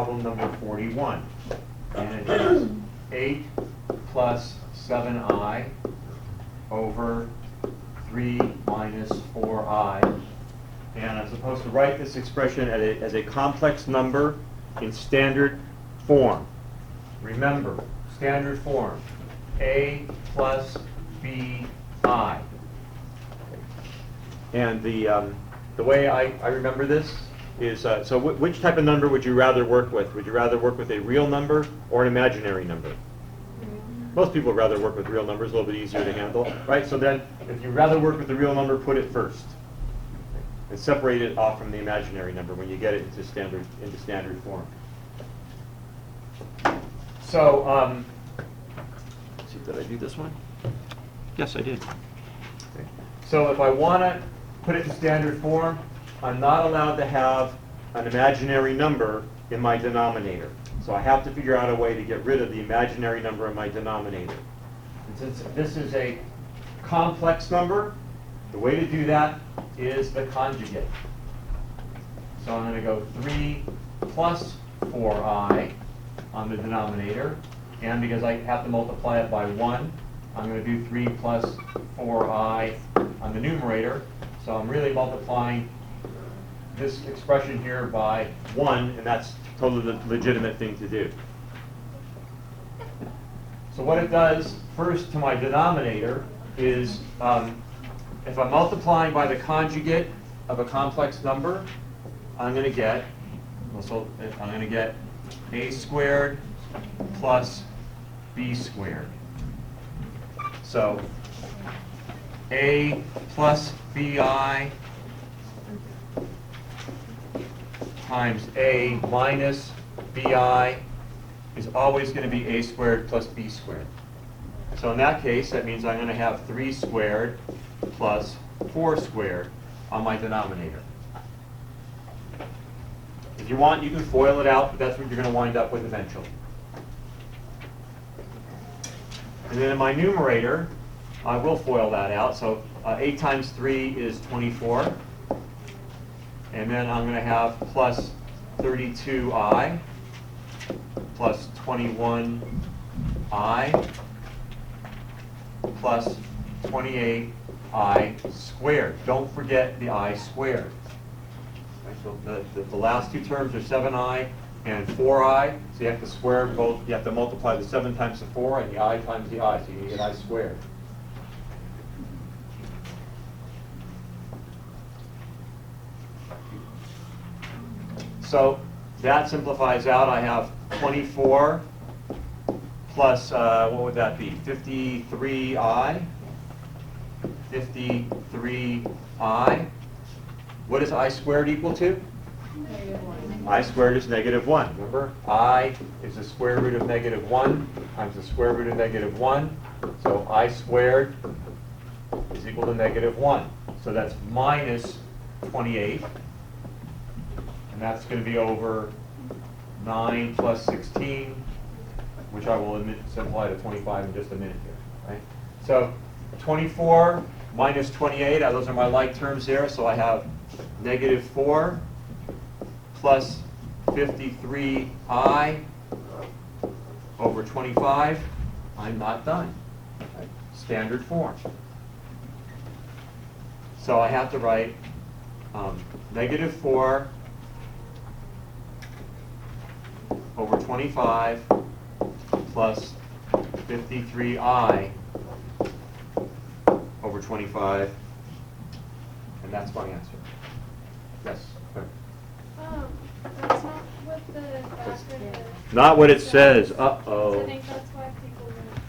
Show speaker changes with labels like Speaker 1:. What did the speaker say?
Speaker 1: Problem number 41. And it is 8 plus 7i over 3 minus 4i. And I'm supposed to write this expression as a complex number in standard form. Remember, standard form, a plus bi. And the way I remember this is, so which type of number would you rather work with? Would you rather work with a real number or an imaginary number? Most people rather work with real numbers, a little bit easier to handle, right? So then, if you'd rather work with the real number, put it first. And separate it off from the imaginary number when you get it into standard form. So, let's see, did I do this one? Yes, I did. Okay. So if I want to put it in standard form, I'm not allowed to have an imaginary number in my denominator. So I have to figure out a way to get rid of the imaginary number in my denominator. And since this is a complex number, the way to do that is the conjugate. So I'm going to go 3 plus 4i on the denominator. And because I have to multiply it by 1, I'm going to do 3 plus 4i on the numerator. So I'm really multiplying this expression here by 1, and that's totally the legitimate thing to do. So what it does first to my denominator is, if I'm multiplying by the conjugate of a complex number, I'm going to get a squared plus b squared. So a plus bi times a minus bi is always going to be a squared plus b squared. So in that case, that means I'm going to have 3 squared plus 4 squared on my denominator. If you want, you can FOIL it out, but that's what you're going to wind up with eventually. And then in my numerator, I will FOIL that out. So 8 times 3 is 24. And then I'm going to have plus 32i plus 21i plus 28i squared. Don't forget the I squared. Right, so the last two terms are 7i and 4i. So you have to square both. You have to multiply the 7 times the 4 and the I times the I. So you get I squared. So that simplifies out. I have 24 plus, what would that be? 53i. 53i. What is I squared equal to?
Speaker 2: -1.
Speaker 1: I squared is -1. Remember, I is the square root of -1 times the square root of -1. So I squared is equal to -1. So that's minus 28. And that's going to be over 9 plus 16, which I will simplify to 25 in just a minute here. Right? So 24 minus 28, those are my like terms there. So I have -4 plus 53i over 25. I'm not done. Right? Standard form. So I have to write -4 over 25 plus 53i over 25, and that's my answer. Yes? Sir.
Speaker 2: That's not what the back of the...
Speaker 1: Not what it says. Uh-oh.
Speaker 2: I think that's